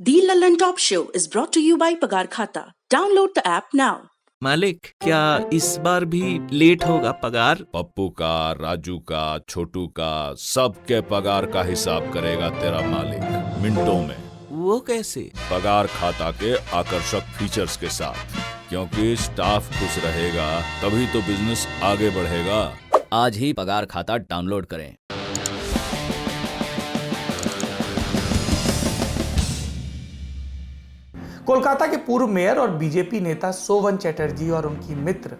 The Lallana Top Show is brought to you by Pagar Khata. Download the app now. मालिक, क्या इस बार भी late होगा पगार? पप्पू का, राजू का, छोटू का, सबके पगार का हिसाब करेगा तेरा मालिक मिनटों में। वो कैसे? पगार खाता के आकर्षक फीचर्स के साथ, क्योंकि स्टाफ खुश रहेगा तभी तो बिजनेस आगे बढ़ेगा। आज ही पगार खाता डाउनलोड करें। कोलकाता के पूर्व मेयर और बीजेपी नेता सोवन चैटर्जी और उनकी मित्र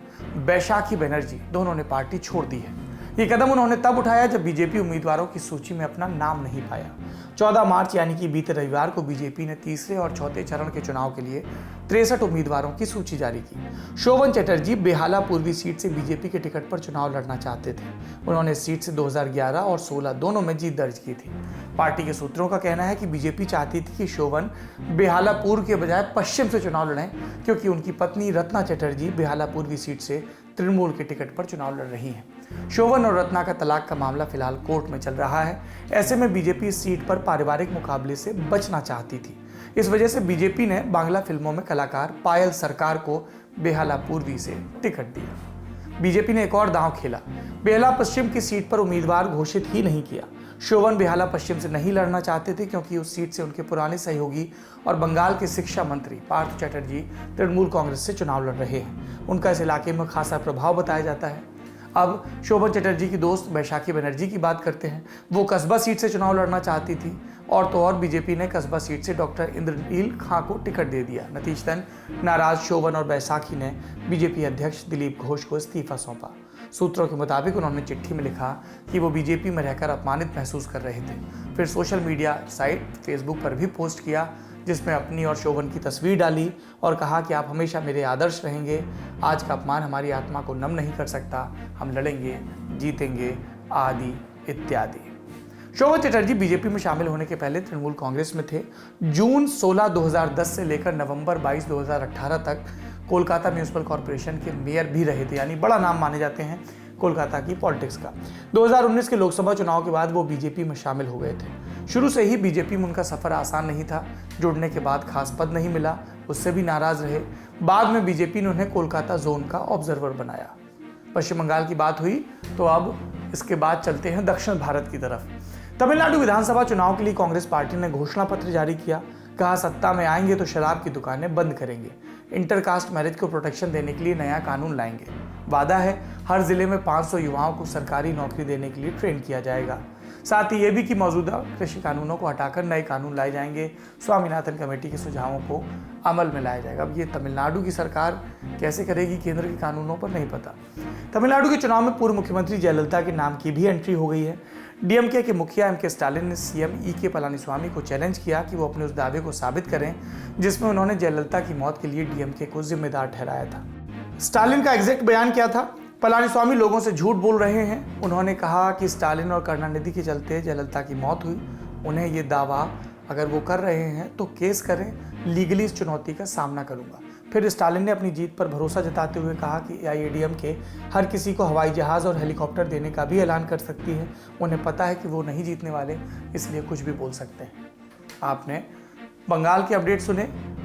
बैशाखी बनर्जी दोनों ने पार्टी छोड़ दी है। ये कदम उन्होंने तब उठाया जब बीजेपी उम्मीदवारों की सूची में अपना नाम नहीं पाया। 14 मार्च यानी कि बीते रविवार को बीजेपी ने तीसरे और चौथे चरण के चुनाव के लिए 63 उम्मीदवारों की सूची जारी की। सोवन चैटर्जी बेहाला पूर्वी सीट से बीजेपी के टिकट पर चुनाव लड़ना चाहते थे। उन्होंने इस सीट से 2011 और 16 दोनों में जीत दर्ज की थी। पार्टी के सूत्रों का कहना है कि बीजेपी चाहती थी कि सोवन बेहाला पूर्व के बजाय पश्चिम से चुनाव लड़ें, क्योंकि उनकी पत्नी रत्ना चैटर्जी बेहाला पूर्वी सीट से तृणमूल के टिकट पर चुनाव लड़ रही हैं। सोवन और रत्ना का तलाक का मामला फिलहाल कोर्ट में चल रहा है। ऐसे में बीजेपी इस सीट पर पारिवारिक मुकाबले से बचना चाहती थी। इस वजह से बीजेपी ने बांग्ला फिल्मों में कलाकार पायल सरकार को बेहाला पूर्वी से टिकट दिया। बीजेपी ने एक और दांव खेला। बेहाला पश्चिम की सीट पर उम्मीदवार घोषित ही नहीं किया। सोवन बेहाला पश्चिम से नहीं लड़ना चाहते थे, क्योंकि उस सीट से उनके पुराने सहयोगी और बंगाल के शिक्षा मंत्री पार्थ चैटर्जी तृणमूल कांग्रेस से चुनाव लड़ रहे हैं। उनका इस इलाके में खासा प्रभाव बताया जाता है। अब सोवन चैटर्जी की दोस्त बैशाखी बनर्जी की बात करते हैं। वो कस्बा सीट से चुनाव लड़ना चाहती थी, और तो और बीजेपी ने कस्बा सीट से डॉक्टर इंद्रनील खां को टिकट दे दिया। नतीजतन नाराज सोवन और बैसाखी ने बीजेपी अध्यक्ष दिलीप घोष को इस्तीफा सौंपा। सूत्रों के मुताबिक उन्होंने चिट्ठी में लिखा कि वो बीजेपी में रहकर अपमानित महसूस कर रहे थे। फिर सोशल मीडिया साइट फेसबुक पर भी पोस्ट किया, जिसमें अपनी और सोवन की तस्वीर डाली और कहा कि आप हमेशा मेरे आदर्श रहेंगे। आज का अपमान हमारी आत्मा को नम नहीं कर सकता। हम लड़ेंगे, जीतेंगे, आदि इत्यादि। सोवन चैटर्जी बीजेपी में शामिल होने के पहले तृणमूल कांग्रेस में थे। जून 16, 2010 से लेकर नवंबर 22, 2018 तक कोलकाता म्यूनिसिपल कॉर्पोरेशन के मेयर भी रहे थे, यानी बड़ा नाम माने जाते हैं कोलकाता की पॉलिटिक्स का। 2019 के लोकसभा चुनाव के बाद वो बीजेपी में शामिल हो गए थे। शुरू से ही बीजेपी में उनका सफर आसान नहीं था। जुड़ने के बाद खास पद नहीं मिला, उससे भी नाराज रहे। बाद में बीजेपी ने उन्हें कोलकाता जोन का ऑब्जर्वर बनाया। पश्चिम बंगाल की बात हुई तो अब इसके बाद चलते हैं दक्षिण भारत की तरफ। तमिलनाडु विधानसभा चुनाव के लिए कांग्रेस पार्टी ने घोषणा पत्र जारी किया। कहा, सत्ता में आएंगे तो शराब की दुकानें बंद करेंगे, इंटरकास्ट मैरिज को प्रोटेक्शन देने के लिए नया कानून लाएंगे। वादा है हर जिले में 500 युवाओं को सरकारी नौकरी देने के लिए ट्रेन किया जाएगा। साथ ही ये भी कि मौजूदा कृषि कानूनों को हटाकर नए कानून लाए जाएंगे। स्वामीनाथन कमेटी के सुझावों को अमल में लाया जाएगा। अब ये तमिलनाडु की सरकार कैसे करेगी केंद्र के कानूनों पर नहीं पता। तमिलनाडु के चुनाव में पूर्व मुख्यमंत्री जयललिता के नाम की भी एंट्री हो गई है। डीएमके के मुखिया एम के स्टालिन ने सीएम के पलानीस्वामी को चैलेंज किया कि वो अपने उस दावे को साबित करें जिसमें उन्होंने जयललिता की मौत के लिए डीएमके को जिम्मेदार ठहराया था। स्टालिन का एग्जैक्ट बयान क्या था? पलानीस्वामी लोगों से झूठ बोल रहे हैं। उन्होंने कहा कि स्टालिन और करुणानिधि के चलते जयललिता की मौत हुई। उन्हें ये दावा अगर वो कर रहे हैं तो केस करें, लीगली इस चुनौती का सामना करूंगा। फिर स्टालिन ने अपनी जीत पर भरोसा जताते हुए कहा कि एआईएडीएम के हर किसी को हवाई जहाज़ और हेलीकॉप्टर देने का भी ऐलान कर सकती है। उन्हें पता है कि वो नहीं जीतने वाले, इसलिए कुछ भी बोल सकते हैं। आपने बंगाल के अपडेट सुने,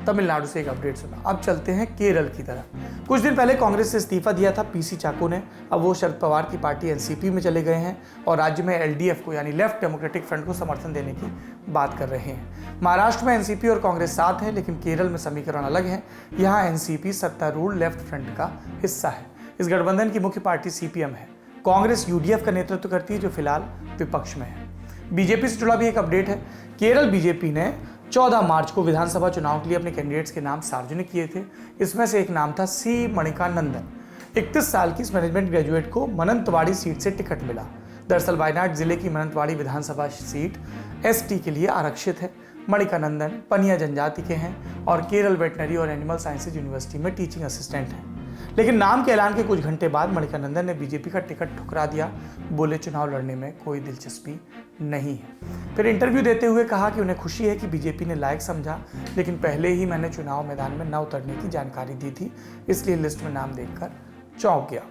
तमिलनाडु से एक अपडेट सुना। अब चलते हैं केरल की तरफ। कुछ दिन पहले कांग्रेस से इस्तीफा दिया था पीसी चाको ने। अब वो शरद पवार की पार्टी एनसीपी में चले गए हैं और राज्य में एलडीएफ को यानी लेफ्ट डेमोक्रेटिक फ्रंट को समर्थन देने की बात कर रहे हैं। महाराष्ट्र में एनसीपी और कांग्रेस साथ हैं, लेकिन केरल में समीकरण अलग है। यहाँ एनसीपी सत्तारूढ़ लेफ्ट फ्रंट का हिस्सा है। इस गठबंधन की मुख्य पार्टी सीपीएम है। कांग्रेस यूडीएफ का नेतृत्व करती है, जो फिलहाल विपक्ष में है। बीजेपी से जुड़ा भी एक अपडेट है। केरल बीजेपी ने 14 मार्च को विधानसभा चुनाव के लिए अपने कैंडिडेट्स के नाम सार्वजनिक किए थे। इसमें से एक नाम था सी मणिकानंदन। 31 साल की इस मैनेजमेंट ग्रेजुएट को मनंतवाड़ी सीट से टिकट मिला। दरअसल वायनाड जिले की मनंतवाड़ी विधानसभा सीट एसटी के लिए आरक्षित है। मणिकानंदन पनिया जनजाति के हैं और केरल वेटनरी और एनिमल साइंसेज यूनिवर्सिटी में टीचिंग असिस्टेंट हैं। लेकिन नाम के ऐलान के कुछ घंटे बाद मणिकानंदन ने बीजेपी का टिकट ठुकरा दिया। बोले चुनाव लड़ने में कोई दिलचस्पी नहीं है। फिर इंटरव्यू देते हुए कहा कि उन्हें खुशी है कि बीजेपी ने लायक समझा, लेकिन पहले ही मैंने चुनाव मैदान में न उतरने की जानकारी दी थी, इसलिए लिस्ट में नाम देखकर चौंक गया।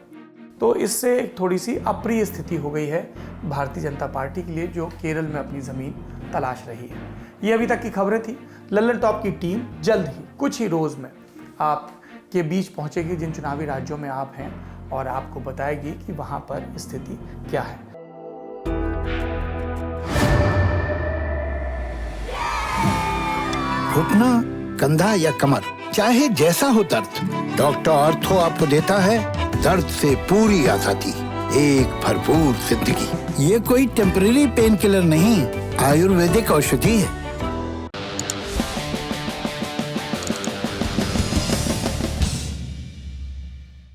तो इससे थोड़ी सी अप्रिय स्थिति हो गई है भारतीय जनता पार्टी के लिए, जो केरल में अपनी ज़मीन तलाश रही है। ये अभी तक की खबरें थी। लल्लन टॉप की टीम जल्द ही कुछ ही रोज में आपके बीच पहुंचेगी जिन चुनावी राज्यों में आप हैं, और आपको बताएगी कि वहां पर स्थिति क्या है। घुटना, कंधा या कमर, चाहे जैसा हो दर्द, डॉक्टर ऑर्थो आपको देता है दर्द से पूरी आजादी, एक भरपूर जिंदगी। ये कोई टेम्परेरी पेन किलर नहीं, आयुर्वेदिक औषधि है।